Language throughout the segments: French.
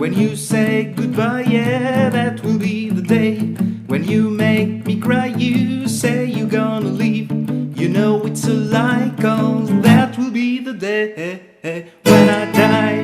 When you say goodbye, yeah, that will be the day. When you make me cry, you say you're gonna leave. You know it's a lie, cause that will be the day when I die.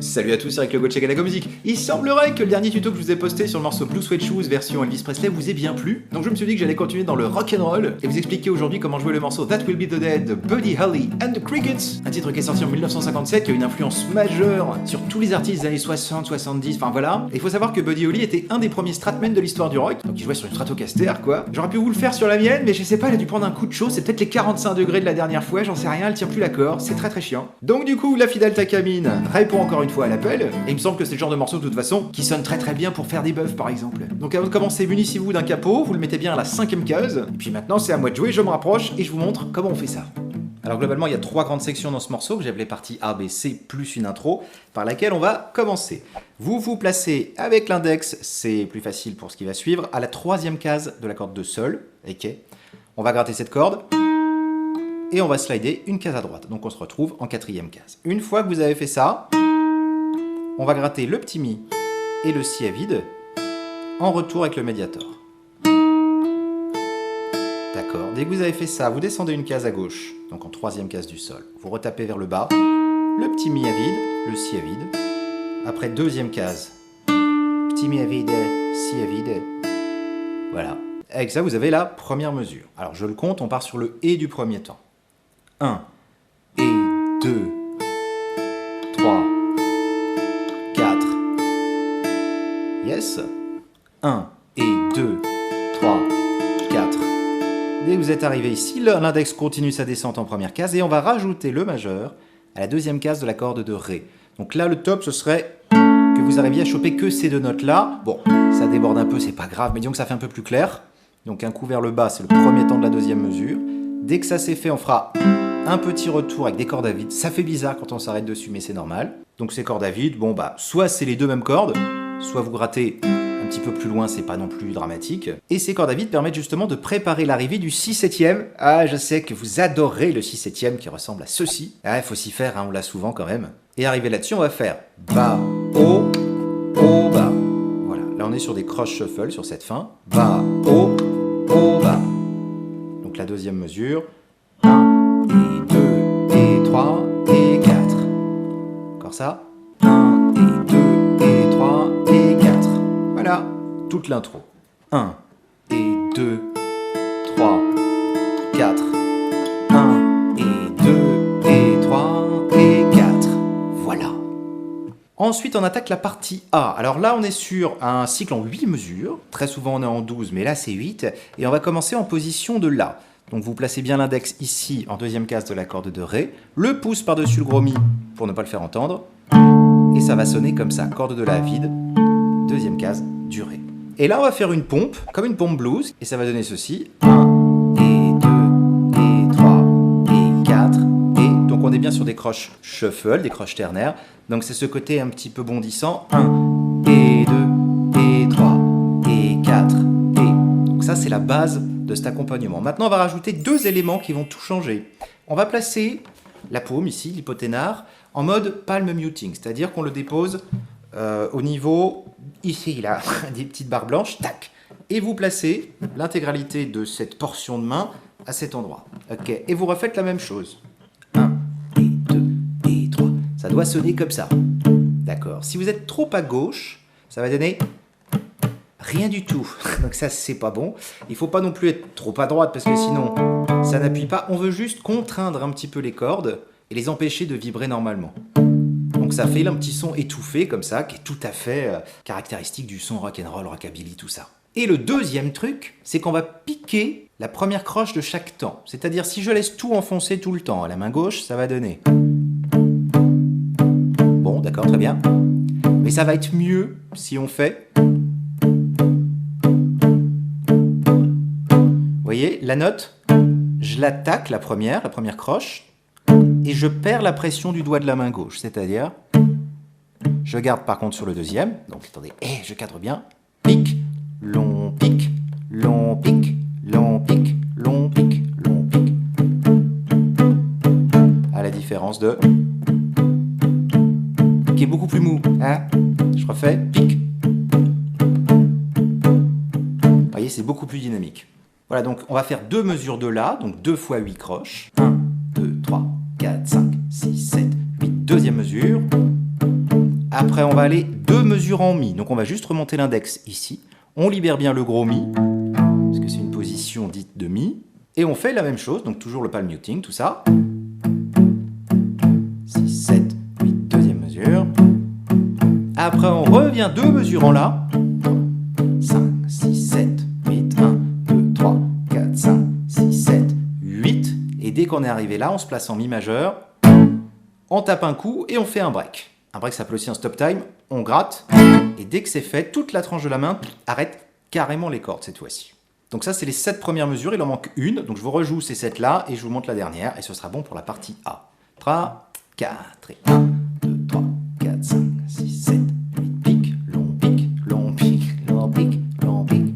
Salut à tous, c'est Eric Le Gauche la musique. Il semblerait que le dernier tuto que je vous ai posté sur le morceau Blue Suede Shoes version Elvis Presley vous ait bien plu. Donc je me suis dit que j'allais continuer dans le rock'n'roll et vous expliquer aujourd'hui comment jouer le morceau That Will Be The Day de Buddy Holly and the Crickets. Un titre qui est sorti en 1957 qui a une influence majeure sur tous les artistes des années 60, 70, enfin voilà. Et il faut savoir que Buddy Holly était un des premiers stratmen de l'histoire du rock. Donc il jouait sur une Stratocaster quoi. J'aurais pu vous le faire sur la mienne mais je sais pas, il a dû prendre un coup de chaud. C'est peut-être les 45 degrés de la dernière fois, j'en sais rien, elle tient plus la corde. C'est très chiant. Donc du coup, la fidèle Takamine répond encore une fois à l'appel. Et il me semble que c'est le genre de morceau de toute façon qui sonne très bien pour faire des buffs par exemple. Donc avant de commencer, munissez-vous d'un capot, vous le mettez bien à la 5e case. Et puis maintenant c'est à moi de jouer, je me rapproche et je vous montre comment on fait ça. Alors globalement il y a 3 grandes sections dans ce morceau que j'ai appelé partie A, B, C plus une intro par laquelle on va commencer. Vous vous placez avec l'index, c'est plus facile pour ce qui va suivre, à la 3e case de la corde de Sol. Ok. On va gratter cette corde. Et on va slider une case à droite. Donc on se retrouve en 4e case. Une fois que vous avez fait ça, on va gratter le petit Mi et le Si à vide en retour avec le médiator. D'accord. Dès que vous avez fait ça, vous descendez une case à gauche, donc en 3e case du Sol. Vous retapez vers le bas, le petit Mi à vide, le Si à vide. Après 2e case, petit Mi à vide, Si à vide. Voilà. Avec ça, vous avez la première mesure. Alors je le compte, on part sur le Et du premier temps. 1, et 2, 3, 4, yes, 1, et 2, 3, 4. Dès que vous êtes arrivé ici, l'index continue sa descente en première case et on va rajouter le majeur à la 2e case de la corde de Ré. Donc là, le top, ce serait que vous arriviez à choper que ces 2 notes-là. Bon, ça déborde un peu, c'est pas grave, mais disons que ça fait un peu plus clair. Donc un coup vers le bas, c'est le premier temps de la 2e mesure. Dès que ça c'est fait, on fera un petit retour avec des cordes à vide. Ça fait bizarre quand on s'arrête dessus, mais c'est normal. Donc ces cordes à vide, bon bah, soit c'est les 2 mêmes cordes, soit vous grattez un petit peu plus loin, c'est pas non plus dramatique. Et ces cordes à vide permettent justement de préparer l'arrivée du Si septième. Ah, je sais que vous adorez le Si septième qui ressemble à ceci. Ah, il faut s'y faire, hein, on l'a souvent quand même. Et arrivé là-dessus, on va faire Bas, Haut, Haut, Bas. Voilà, là on est sur des cross shuffle sur cette fin. Bas, Haut, Haut, Bas. Donc la 2e mesure. 1, et 2, et 3, et 4. Encore ça. 1, et 2, et 3, et 4. Voilà, toute l'intro. 1, et 2, 3, 4. 1, et 2, et 3, et 4. Voilà. Ensuite, on attaque la partie A. Alors là, on est sur un cycle en 8 mesures. Très souvent, on est en 12, mais là, c'est 8. Et on va commencer en position de La. Donc vous placez bien l'index ici, en 2e case de la corde de Ré, le pouce par-dessus le gros Mi pour ne pas le faire entendre, et ça va sonner comme ça, corde de La vide, 2e case du Ré. Et là on va faire une pompe, comme une pompe blues, et ça va donner ceci, 1, et 2, et 3, et 4, et donc on est bien sur des croches shuffle, des croches ternaires, donc c'est ce côté un petit peu bondissant, 1, et 2, et 3, et 4, et... Donc ça c'est la base de cet accompagnement. Maintenant, on va rajouter 2 éléments qui vont tout changer. On va placer la paume, ici, l'hypothénare, en mode palm muting, c'est-à-dire qu'on le dépose au niveau, ici, là, des petites barres blanches, tac. Et vous placez l'intégralité de cette portion de main à cet endroit. Ok. Et vous refaites la même chose. 1, et 2, et 3. Ça doit sonner comme ça. D'accord. Si vous êtes trop à gauche, ça va donner... rien du tout, donc ça c'est pas bon. Il faut pas non plus être trop à droite parce que sinon ça n'appuie pas. On veut juste contraindre un petit peu les cordes et les empêcher de vibrer normalement. Donc ça fait un petit son étouffé comme ça qui est tout à fait caractéristique du son rock'n'roll, rockabilly, tout ça. Et le 2e truc, c'est qu'on va piquer la première croche de chaque temps. C'est-à-dire si je laisse tout enfoncer tout le temps à la main gauche, ça va donner... Bon, d'accord, très bien. Mais ça va être mieux si on fait... Vous voyez, la note, je l'attaque, la première croche, et je perds la pression du doigt de la main gauche, c'est-à-dire, je garde par contre sur le 2e, donc attendez, je cadre bien, pic, long, pic, long, pic, long, pic, long, pic, long, pic, à la différence de, qui est beaucoup plus mou, hein. Je c'est beaucoup plus dynamique. Voilà, donc on va faire 2 mesures de La, donc 2 fois 8 croches. 1, 2, 3, 4, 5, 6, 7, 8, deuxième mesure. Après, on va aller 2 mesures en Mi, donc on va juste remonter l'index ici. On libère bien le gros Mi, parce que c'est une position dite de Mi. Et on fait la même chose, donc toujours le palm muting, tout ça. 6, 7, 8, deuxième mesure. Après, on revient 2 mesures en La. 5, 6, 7, 8, 1, 2, 3, 4, 5, 6, 7, 8. Et dès qu'on est arrivé là, on se place en Mi majeur. On tape un coup et on fait un break. Un break, ça s'appelle aussi un stop time. On gratte. Et dès que c'est fait, toute la tranche de la main arrête carrément les cordes cette fois-ci. Donc ça, c'est les 7 premières mesures. Il en manque une. Donc je vous rejoue ces 7 là et je vous montre la dernière. Et ce sera bon pour la partie A. 3, 4 et 1, 2, 3, 4, 5, 6, 7, 8, pique, long pique, long pique, long pique, long pique.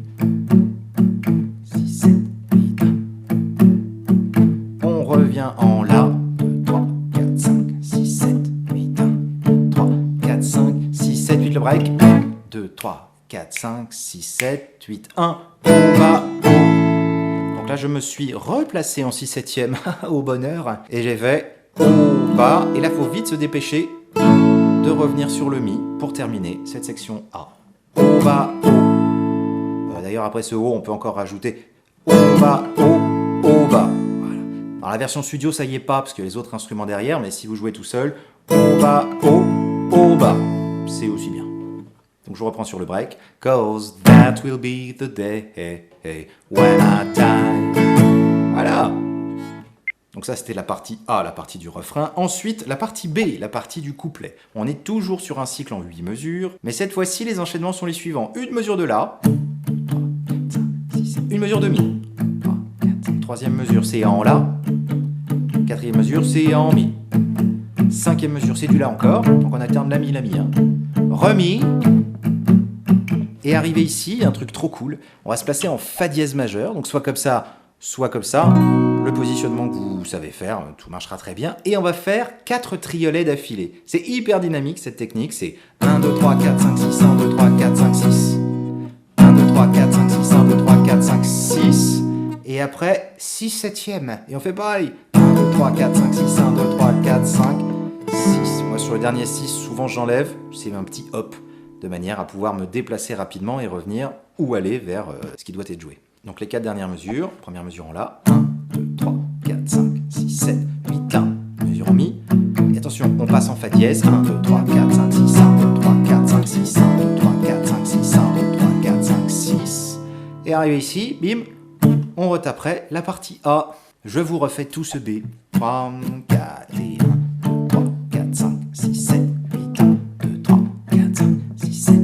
6, 7, 8, 1. On revient en La. 2, 3, 4, 5, 6, 7, 8, 1, 3, 4, 5, 6, 7, 8, le break. 2, 3, 4, 5, 6, 7, 8, 1. On va haut. Donc là, je me suis replacé en 6/7e au bonheur. Et j'ai fait haut, bas. Et là, il faut vite se dépêcher de revenir sur le Mi pour terminer cette section A. Haut, bas, haut. D'ailleurs, après ce haut, on peut encore rajouter haut, bas, haut, bas. Voilà. Dans la version studio, ça y est pas, parce qu'il y a les autres instruments derrière. Mais si vous jouez tout seul, haut, bas, haut, bas. C'est aussi bien. Donc je reprends sur le break. Cause that will be the day when I die. Voilà. Donc ça, c'était la partie A, la partie du refrain. Ensuite, la partie B, la partie du couplet. On est toujours sur un cycle en 8 mesures. Mais cette fois-ci, les enchaînements sont les suivants. Une mesure de La. 3, 4, 5, 6, 7. Une mesure de Mi. 3, 4, 5. Troisième mesure, c'est en La. Quatrième mesure, c'est en Mi. Cinquième mesure, c'est du La encore. Donc on alterne la Mi, hein. Re-Mi. Et arrivé ici, un truc trop cool, on va se placer en Fa dièse majeur, donc soit comme ça, soit comme ça. Le positionnement que vous savez faire, tout marchera très bien. Et on va faire 4 triolets d'affilée. C'est hyper dynamique cette technique, c'est 1, 2, 3, 4, 5, 6, 1, 2, 3, 4, 5, 6. 1, 2, 3, 4, 5, 6, 1, 2, 3, 4, 5, 6. Et après, 6/7e. Et on fait pareil. 1, 2, 3, 4, 5, 6, 1, 2, 3, 4, 5, 6. Moi sur le dernier 6, souvent j'enlève, c'est un petit hop, de manière à pouvoir me déplacer rapidement et revenir ou aller vers ce qui doit être joué. Donc les 4 dernières mesures, première mesure en La, 1, 2, 3, 4, 5, 6, 7, 8, 1, mesure en Mi. Et attention, on passe en Fa dièse, 1, 2, 3, 4, 5, 6, 1, 2, 3, 4, 5, 6, 1, 2, 3, 4, 5, 6, 1, 2, 3, 4, 5, 6. Et arrivé ici, bim, on retaperait la partie A. Je vous refais tout ce B. 3, 4 et 1, 2, 3, 4, 5, 6, 7, 8, 1, 2, 3, 4, 5, 6, 7.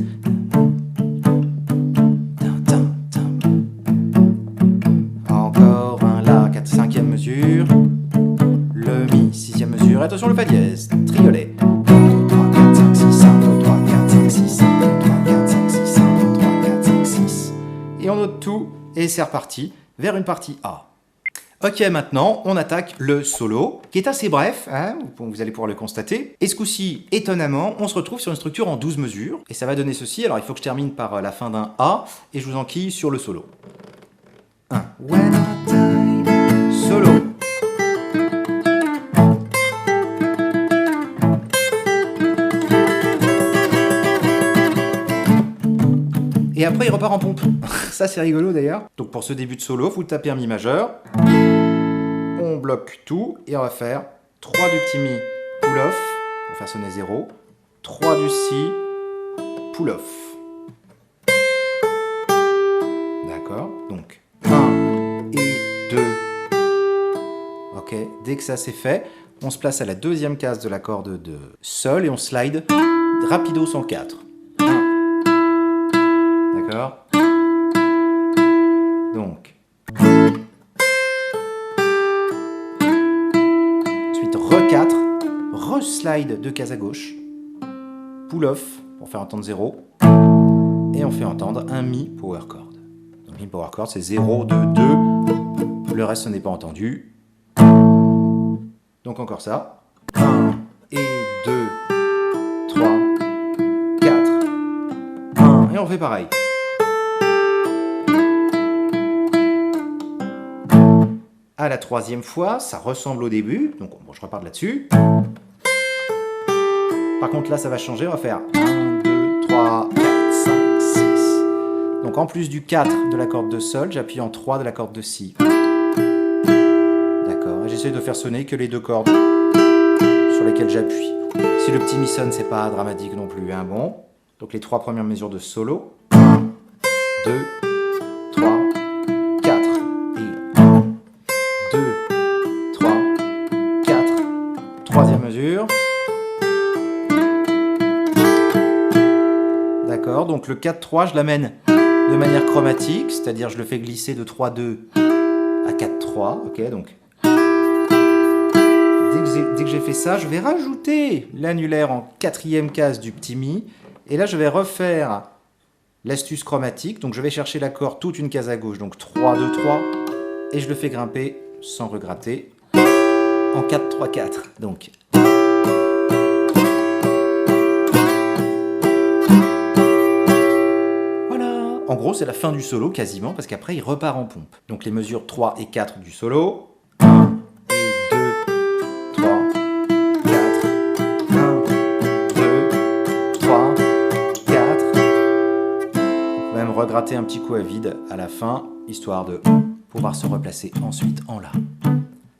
Encore un La, 4, 5e mesure. Le Mi, 6e mesure. Attention le Fa dièse, triolet. 1, 2, 3, 4, 5, 6, 1, 2, 3, 4, 5, 6, 1, 2, 3, 4, 5, 6, 1, 2, 3, 4, 5, 6. Et on note tout, et c'est reparti vers une partie A. Ok, maintenant, on attaque le solo, qui est assez bref, hein, vous allez pouvoir le constater. Et ce coup-ci, étonnamment, on se retrouve sur une structure en 12 mesures, et ça va donner ceci. Alors, il faut que je termine par la fin d'un A, et je vous enquille sur le solo. 1. When I die, solo. Et après, il repart en pompe. Ça, c'est rigolo d'ailleurs. Donc, pour ce début de solo, vous tapez un Mi majeur. On bloque tout et on va faire 3 du petit Mi, pull off, pour faire sonner 0. 3 du Si, pull off. D'accord. Donc, 1 et 2. Ok. Dès que ça c'est fait, on se place à la deuxième case de la corde de Sol et on slide rapidos en 4. 1. D'accord. Donc. Ensuite, re-4. Re-slide de case à gauche. Pull off pour faire entendre 0. Et on fait entendre un Mi power chord. Donc Mi power chord c'est 0, 2, 2. Le reste ce n'est pas entendu. Donc encore ça. 1 et 2, 3, 4. 1. Et on fait pareil. à la troisième fois, ça ressemble au début, donc bon, je repars de là-dessus. Par contre là ça va changer, on va faire 1, 2, 3, 4, 5, 6. Donc en plus du 4 de la corde de Sol, j'appuie en 3 de la corde de Si. D'accord, et j'essaie de faire sonner que les deux cordes sur lesquelles j'appuie. Si le petit Mi sonne, c'est pas dramatique non plus, hein, bon. Donc les 3 premières mesures de solo. 1, 2, 3, 4. Et 1, 2, 3, 4. Troisième mesure. D'accord, donc le 4-3, je l'amène de manière chromatique, c'est-à-dire je le fais glisser de 3-2 à 4-3, ok, donc dès que j'ai fait ça, je vais rajouter l'annulaire en quatrième case du petit Mi, et là je vais refaire l'astuce chromatique, donc je vais chercher l'accord toute une case à gauche, donc 3-2-3, et je le fais grimper sans regratter en 4-3-4, donc... En gros, c'est la fin du solo quasiment, parce qu'après, il repart en pompe. Donc les mesures 3 et 4 du solo. 1 et 2, 3, 4. 1, 2, 3, 4. On va même regratter un petit coup à vide à la fin, histoire de pouvoir se replacer ensuite en La.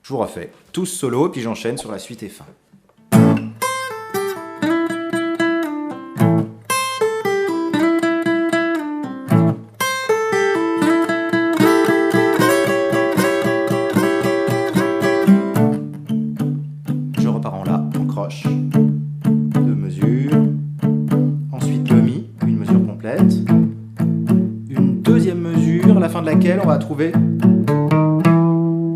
Je vous refais tous solo, puis j'enchaîne sur la suite et fin. Deux mesures, ensuite le Mi, une mesure complète, une deuxième mesure, à la fin de laquelle on va trouver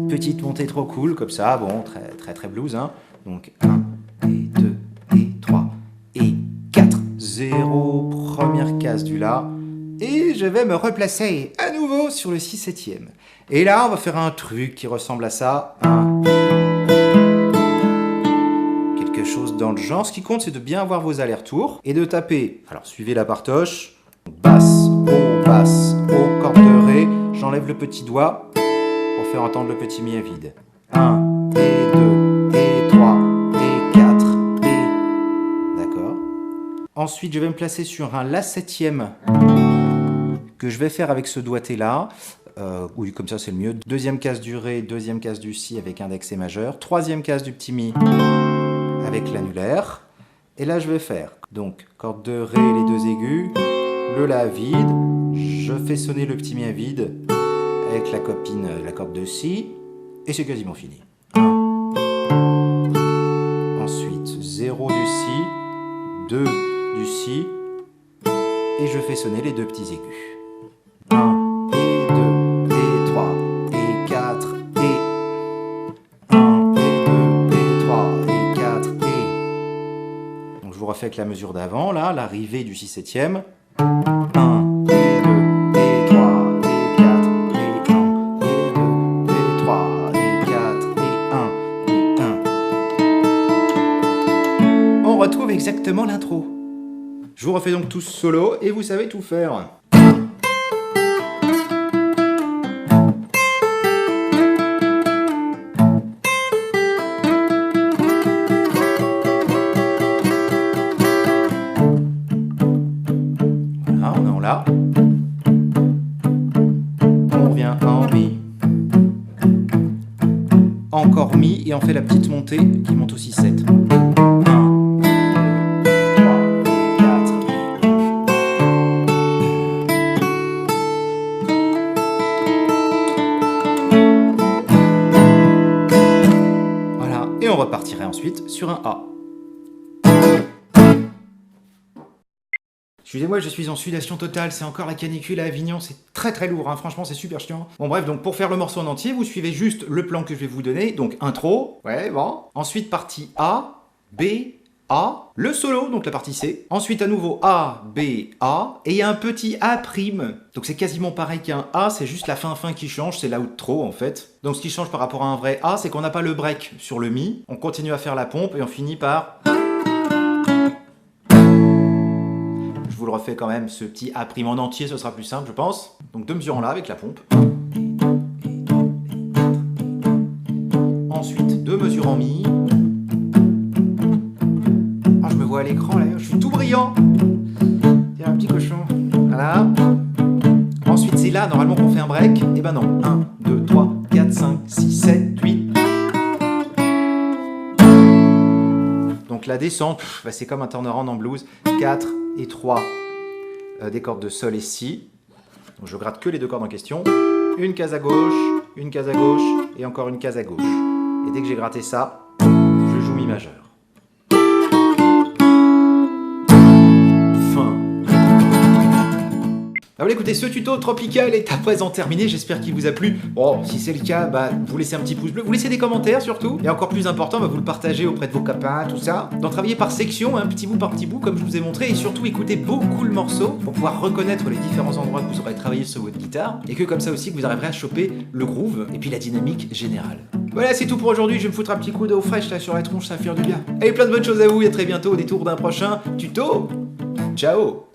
petite montée trop cool, comme ça, bon, très blues, hein. Donc 1 et 2 et 3 et 4, 0, première case du La, et je vais me replacer à nouveau sur le Si septième. Et là, on va faire un truc qui ressemble à ça, chose dans le genre. Ce qui compte, c'est de bien avoir vos allers-retours et de taper. Alors, suivez la partoche. Basse, haut, corde de Ré. J'enlève le petit doigt pour faire entendre le petit Mi à vide. 1, et 2, et 3, et 4, et... D'accord. Ensuite, je vais me placer sur un La septième que je vais faire avec ce doigté-là. Oui, comme ça, c'est le mieux. Deuxième case du Ré, deuxième case du Si avec index et majeur. Troisième case du petit Mi avec l'annulaire, et là je vais faire donc corde de Ré, les deux aigus, le La à vide, je fais sonner le petit Mi à vide avec la copine, la corde de Si, et c'est quasiment fini. 1. Ensuite 0 du Si, 2 du Si, et je fais sonner les deux petits aigus. 1 et 2 et 3 et 4 et 1 et 2 et 3 et 4 et... Donc je vous refais avec la mesure d'avant, là, l'arrivée du Si septième. 1 et 2 et 3 et 4 et 1 et 2 et 3 et 4 et 1 et 1. On retrouve exactement l'intro. Je vous refais donc tous solo et vous savez tout faire. Voilà, on est en La. On revient en Mi. Encore Mi et on fait la petite montée qui monte au 6-7. Et on repartirait ensuite sur un A. Excusez-moi, je suis en sudation totale, c'est encore la canicule à Avignon, c'est très lourd, hein. Franchement c'est super chiant. Bon bref, donc pour faire le morceau en entier, vous suivez juste le plan que je vais vous donner, donc intro, ouais bon. Ensuite partie A, B, A, le solo, donc la partie C. Ensuite à nouveau A, B, A, et il y a un petit A'. Donc c'est quasiment pareil qu'un A, c'est juste la fin qui change, c'est l'outro en fait. Donc ce qui change par rapport à un vrai A, c'est qu'on n'a pas le break sur le Mi, on continue à faire la pompe et on finit par... Je vous le refais quand même, ce petit A' en entier, ce sera plus simple je pense. Donc deux mesures en La avec la pompe. sur en mi. Oh, je me vois à l'écran là, je suis tout brillant. Tiens, un petit cochon. Voilà. Ensuite, c'est là, normalement, qu'on fait un break. Et ben non. 1, 2, 3, 4, 5, 6, 7, 8. Donc la descente, c'est comme un turnaround en blues. 4 et 3 des cordes de sol et si. Donc je gratte que les deux cordes en question. Une case à gauche, une case à gauche et encore une case à gauche. Et dès que j'ai gratté ça, je joue mi majeur. Fin. Ah voilà, écoutez, ce tuto tropical est à présent terminé, j'espère qu'il vous a plu. Bon, si c'est le cas, vous laissez un petit pouce bleu, vous laissez des commentaires surtout, et encore plus important, vous le partagez auprès de vos copains, tout ça. D'en travailler par section, petit bout par petit bout, comme je vous ai montré, et surtout écoutez beaucoup le morceau pour pouvoir reconnaître les différents endroits que vous aurez travaillé sur votre guitare, et que comme ça aussi, que vous arriverez à choper le groove, et puis la dynamique générale. Voilà, c'est tout pour aujourd'hui, je vais me foutre un petit coup d'eau fraîche là sur la tronche, ça va faire du bien. Allez, plein de bonnes choses à vous, et à très bientôt au détour d'un prochain tuto. Ciao!